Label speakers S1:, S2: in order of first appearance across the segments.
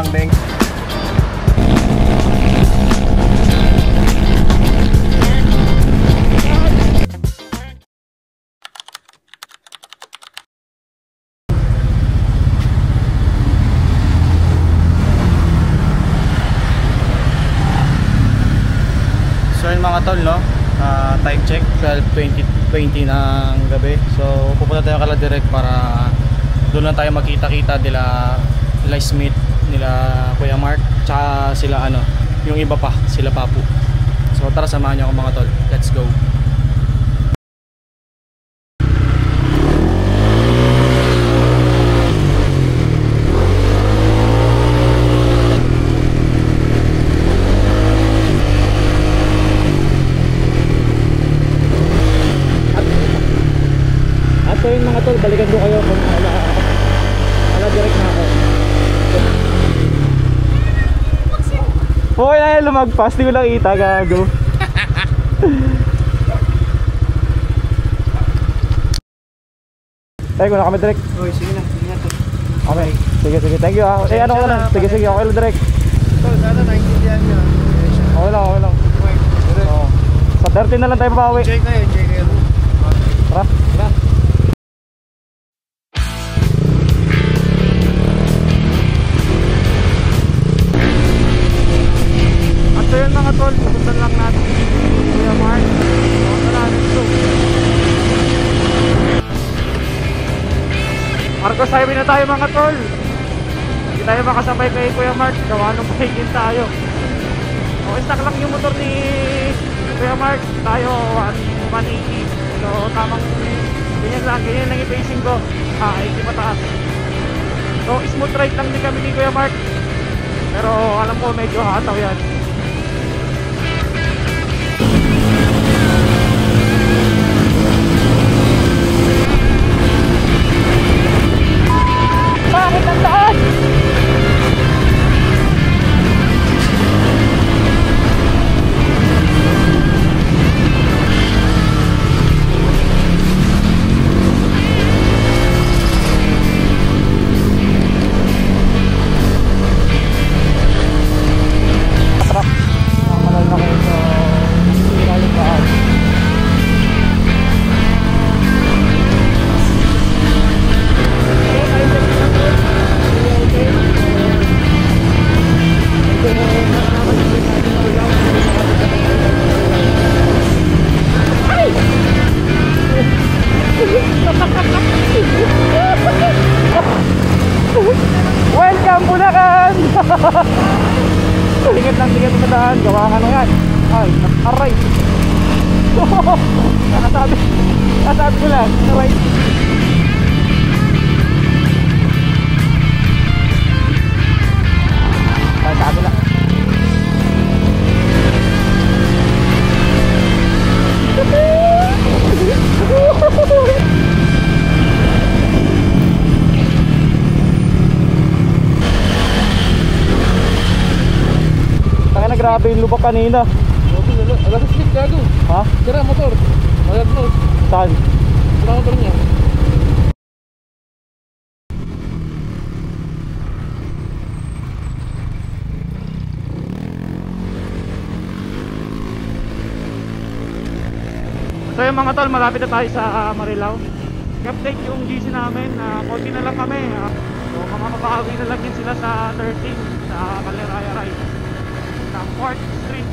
S1: lang din. So yun mga tol, no? Time check 12:20 ng gabi. So pupunta tayo kala direct para doon lang tayo magkita-kita nila Smith, nila Kuya Mark, tsaka sila ano, yung iba pa, sila Papu. So tara, samahan niyo ako mga tol. Let's go. So yun mga tol, balikan ko kayo kung ala direct na ako. Hoy, ay lumagpas, di ko lang kita, gago. Tayo ko na kami direct.
S2: Hoy, sige na tol.
S1: Okay, sige, thank you ha. Ano ko lang, sige, okay lang direct.
S2: Tol, sana naintindihan nyo.
S1: Okay lang. Sa 13 na lang tayo papawi.
S2: Enjoy kayo.
S1: Tara. So yun mga tol, pupuntan lang natin Kuya Mark. Let's go. Marcos Highway na tayo mga tol. Hindi tayo makasabay kay Kuya Mark, gawa nung pahigin tayo. Okay, stock lang yung motor ni Kuya Mark. Tayo 180. So tamang ganyan lang yung pacing ko. 80 pataas. So smooth ride lang din kami ni Kuya Mark. Pero alam ko medyo hataw yan. Bakit ang taas? Welcome Bulacan! Tingit lang sa daan, gawa ka na yan. Ay, aray. Nakasabi ko lang, aray. Sabi lang. Grabe yung lubak kanina.
S2: Alas slip gago.
S1: Ha?
S2: Sira motor. Malagnos.
S1: Saan?
S2: Sira motor niya.
S1: So yung mga tol, malapit na tayo sa Marilao. I-update yung GC namin. Konti na lang kami. So mamabawi na lang din sila sa 13 sa Maleraya Ride sa 4th Street.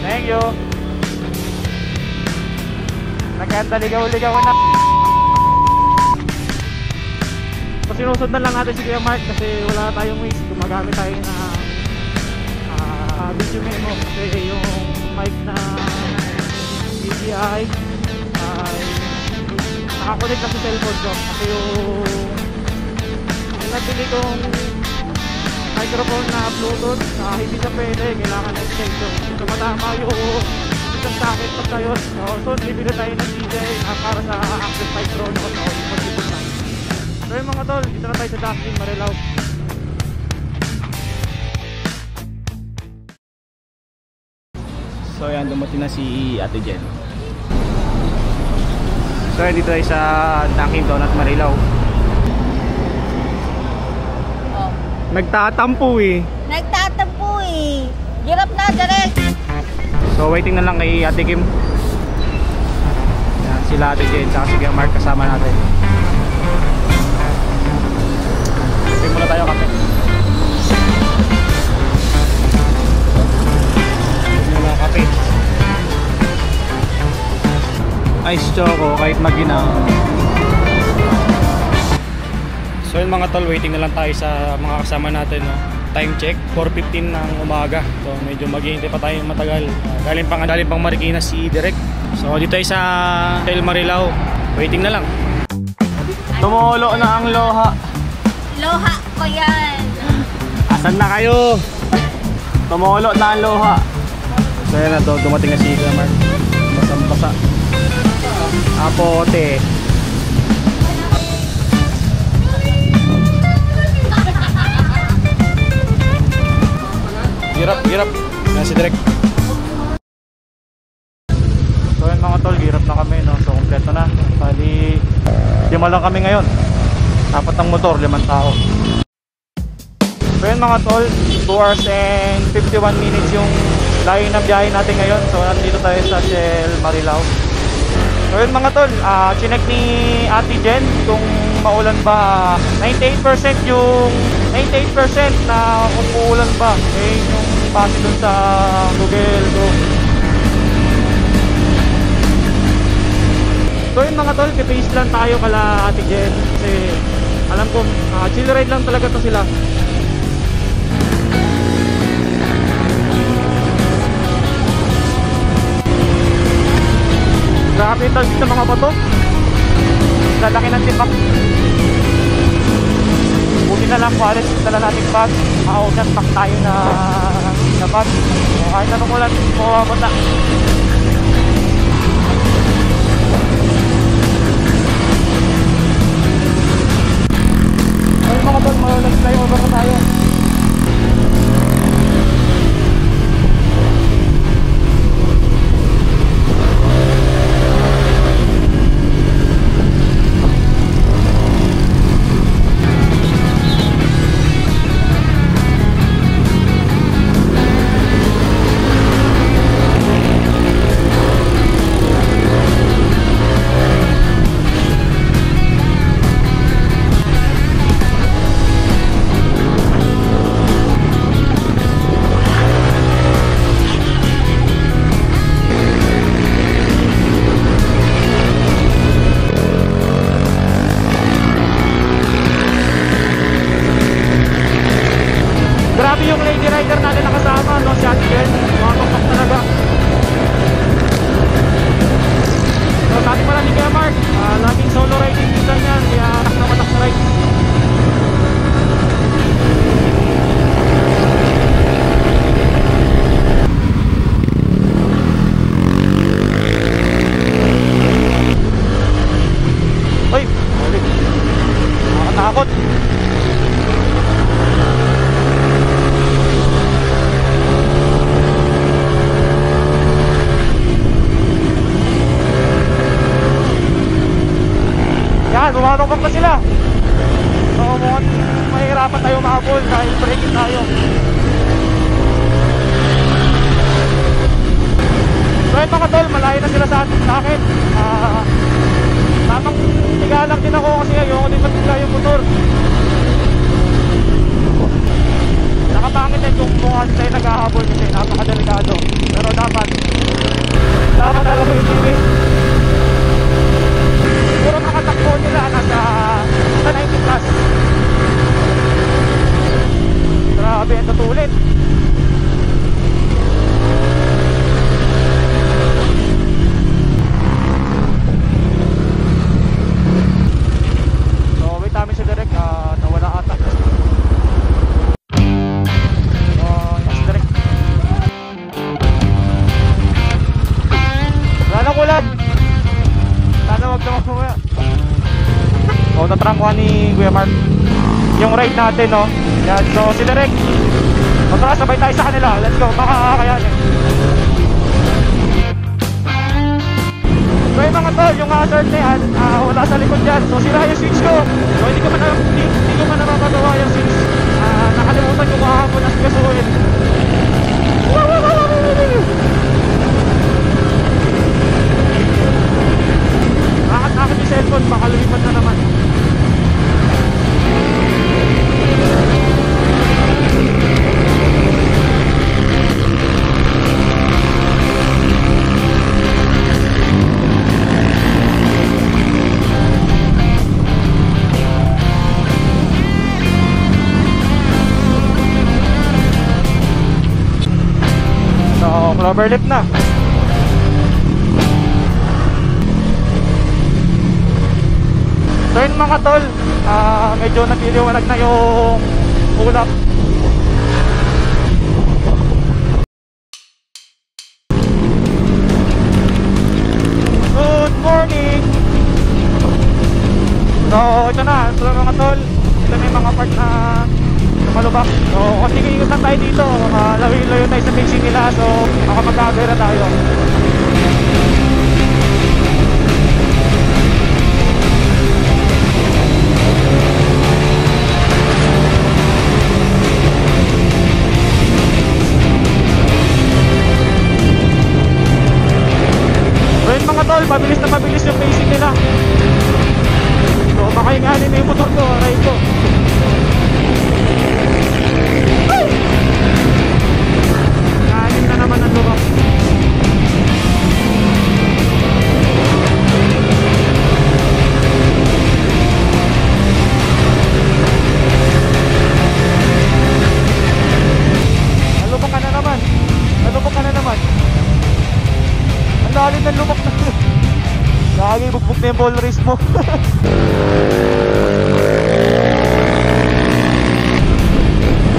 S1: Thank you. Nagkanta ligaw-ligaw na. So sinusundan lang natin si Kuya Mark kasi wala tayong waste. Gumagamit tayo na video memo kasi yung mic na DJI ay nakakonect na sa cellphone ko kasi yung nabili kong microphone na Bluetooth hindi siya pwede, kailangan ng extension. So matama yung isang socket pag tayo. So bibili tayo ng DJI para sa dito na tayo sa Dustin, Marilao.
S3: So yan, dumating na si Ate Jen.
S1: So yan, dito tayo sa Dunkin Donut, Marilao.
S4: Oh.
S1: Nagtatampo eh.
S4: Nagtatampo eh. Hirap na, direct.
S1: So waiting na lang kay Ate Kim. Yan, sila Ate Jen, saka si Kuya Mark kasama natin. Waiting muna tayo kape. Waiting muna kape. Ice choco kahit maginaw. So yun mga tol, waiting na lang tayo sa mga kasama natin, no? Time check, 4:15 ng umaga. So medyo maghihintay pa tayo matagal. Galing pang Marikina si Direk. So dito tayo sa Hotel Marilao. Waiting na lang. Tumulo na ang loha.
S4: Loha ko yan.
S1: Asan na kayo? Tumulo na ang loha. So yan na to, dumating na si Kuya Mark. Basang-basa. Apote. Hirap. Yan si Direk. So yun mga tol, hirap na kami, no? So kompleto na. Bali, 5 lang kami ngayon. Dapat ng motor, 5 tao. So yun mga tol, 2 hours and 51 minutes yung layo ng biyahe natin ngayon. So nandito tayo sa Shell Marilao. So yun mga tol, chinek ni Ate Jen kung maulan ba. 98% yung 98% na kung uulan ba. Eh yung base dun sa Google Go. So yun mga tol, kipis lang tayo kala Ate Jen. Kasi alam ko, chill ride lang talaga to sila. Grabe ito dito mga bato. Lalaki ng tipak. Buti na lang kung alis dala natin bag. Maugat pak tayo na bag. O kahit anong ulan, mawawala. Ayun mga tol, mag-flyover na tayo. Grabe yung lady rider natin nakasama, no? Si Ate Jen, mga kapak talaga. So sabi pala ni Kuya Mark, laging solo riding minsan yan, kaya atak na matak na ride. Uy, ulit. Nakakatakot. Yan, bumatokpak pa sila. So mukhang mahirapan tayo mahabol dahil braking tayo. So yun mga tol, malayo na sila sa akin. Tamang tiga lang din ako kasi ayoko din matigla yung motor. Nakapangit din kung mukha tayo naghahabol kasi napakadelikado. Pero dapat alam mo yung TV. Siguro makatakbo nila nasa 90 plus. Grabe, ang tutulit. So wait namin si Direk, nawala ata. Yes Direk. Wala na kulat. Sana wag na magmumaya. O, tatrangkuhan ni Kuya Mark. yung ride natin, no? Yan, so si Direk, tara, sabay tayo sa kanila. Let's go, baka kakayanin. So yung mga tol, yung hazard na yan, wala sa likod dyan. So sira yung switch ko. So hindi ko man napapagawa yung switch. Nakalimutan ko kahapon na sigasuhin. Nakakit yung cellphone, baka lumipad na naman. Cloverleaf na. So yun mga tol, medyo nagliliwanag na yung ulap. Good morning. So ito na, so mga tol, ito na yung mga part na malubak. So continue lang tayo dito, layo-layo tayo sa fixing nila. So baka magkagera tayo. So yun mga tol, mabilis na mabilis yung pacing nila. So baka yung alin na yung motor ko, aray ko. Alin na naman ang lubak. Nalubak ka na naman. Nalubak ka na naman. Ang lalim ng lubak na. Lagi bugbog na yung ball race mo.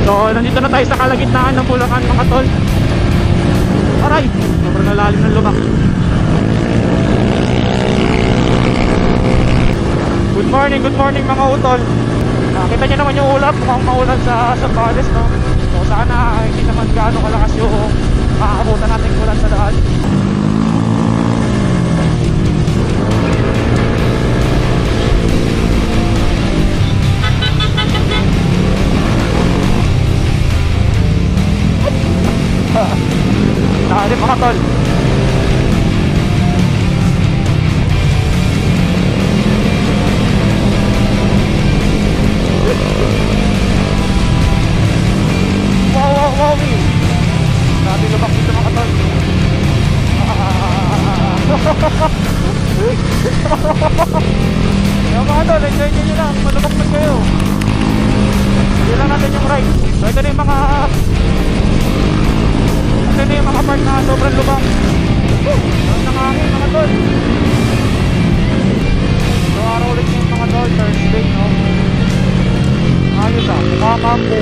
S1: So nandito na tayo sa kalagitnaan ng Bulacan mga tol. Aray, sobrang nalalim ng lubak. Good morning mga utol. Kita nyo naman yung ulap, mukhang maulan sa Zambales, no? So sana hindi naman gaano kalakas yung makakabutan natin ulan sa daan. Nakalim mga tol. Wow Sabi lubak dito mga tol. Yung mga tol, enjoy nyo lang. Malubak man kayo. Hindi lang natin yung ride. So ito na yung mga part na sobrang lubak. Ang nangangin mga tol. So araw ulit yung mga tol, Thursday, no? Ayos kakampo.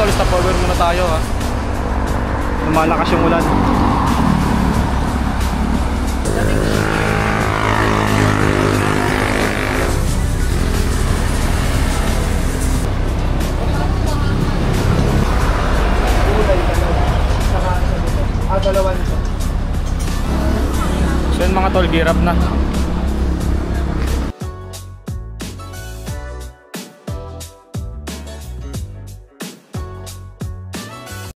S3: Stop over muna tayo ha. Lumalakas yung ulan. So yun mga tol, gear up na.